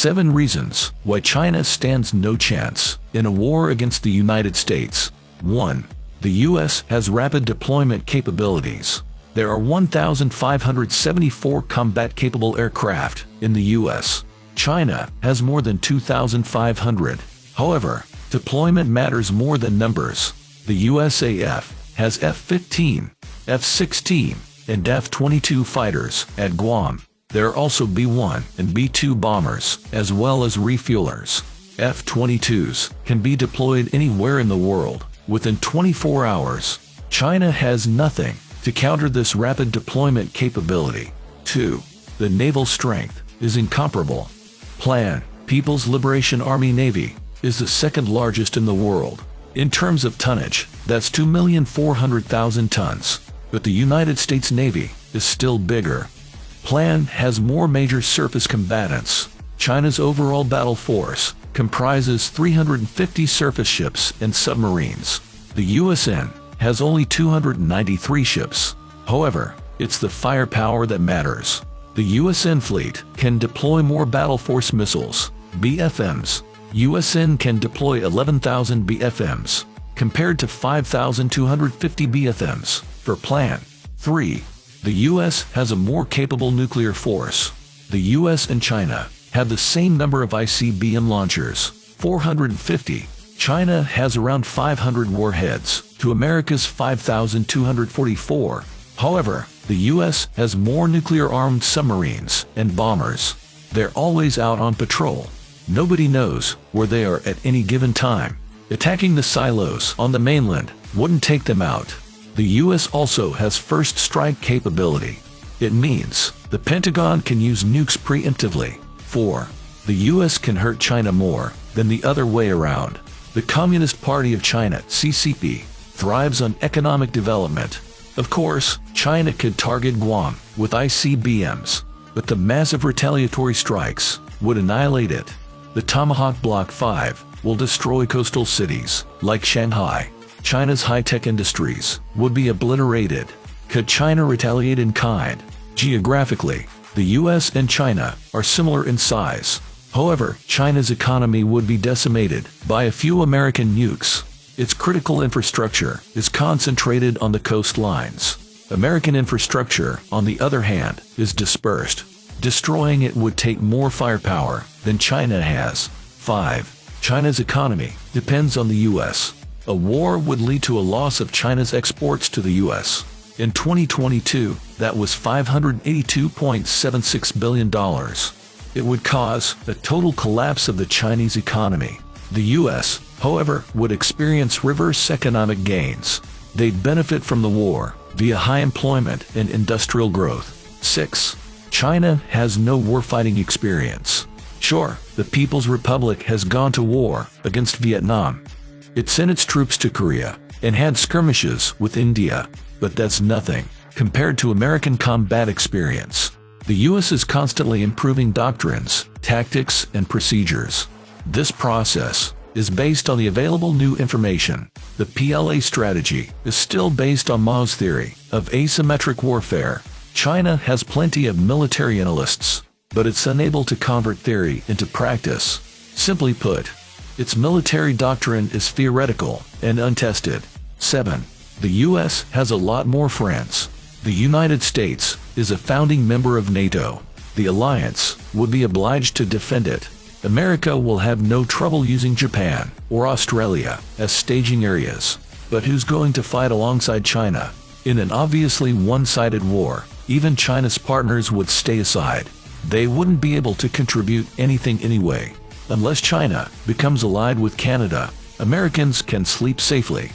7 reasons why China stands no chance in a war against the United States. 1. The U.S. has rapid deployment capabilities. There are 1,574 combat-capable aircraft in the U.S. China has more than 2,500. However, deployment matters more than numbers. The USAF has F-15, F-16, and F-22 fighters at Guam. There are also B-1 and B-2 bombers, as well as refuelers. F-22s can be deployed anywhere in the world within 24 hours. China has nothing to counter this rapid deployment capability. 2. The naval strength is incomparable. Plan, People's Liberation Army Navy, is the second largest in the world. In terms of tonnage, that's 2,400,000 tons. But the United States Navy is still bigger. Plan has more major surface combatants. China's overall battle force comprises 350 surface ships and submarines. The USN has only 293 ships. However, it's the firepower that matters. The USN fleet can deploy more battle force missiles, BFMs. USN can deploy 11,000 BFMs, compared to 5,250 BFMs for Plan. 3. The U.S. has a more capable nuclear force. The U.S. and China have the same number of ICBM launchers, 450. China has around 500 warheads to America's 5,244. However, the U.S. has more nuclear-armed submarines and bombers. They're always out on patrol. Nobody knows where they are at any given time. Attacking the silos on the mainland wouldn't take them out. The U.S. also has first strike capability. It means the Pentagon can use nukes preemptively. 4. The U.S. can hurt China more than the other way around. The Communist Party of China, CCP, thrives on economic development. Of course, China could target Guam with ICBMs, but the massive retaliatory strikes would annihilate it. The Tomahawk Block 5 will destroy coastal cities like Shanghai. China's high-tech industries would be obliterated. Could China retaliate in kind? Geographically, the U.S. and China are similar in size. However, China's economy would be decimated by a few American nukes. Its critical infrastructure is concentrated on the coastlines. American infrastructure, on the other hand, is dispersed. Destroying it would take more firepower than China has. 5. China's economy depends on the U.S. A war would lead to a loss of China's exports to the U.S. In 2022, that was $582.76 billion. It would cause the total collapse of the Chinese economy. The U.S., however, would experience reverse economic gains. They'd benefit from the war via high employment and industrial growth. 6. China has no warfighting experience. Sure, the People's Republic has gone to war against Vietnam. It sent its troops to Korea and had skirmishes with India, but that's nothing compared to American combat experience. The U.S. is constantly improving doctrines, tactics, and procedures. This process is based on the available new information. The PLA strategy is still based on Mao's theory of asymmetric warfare. China has plenty of military analysts, but it's unable to convert theory into practice. Simply put, its military doctrine is theoretical and untested. 7. The U.S. has a lot more friends. The United States is a founding member of NATO. The alliance would be obliged to defend it. America will have no trouble using Japan or Australia as staging areas. But who's going to fight alongside China? In an obviously one-sided war, even China's partners would stay aside. They wouldn't be able to contribute anything anyway. Unless China becomes allied with Canada, Americans can sleep safely.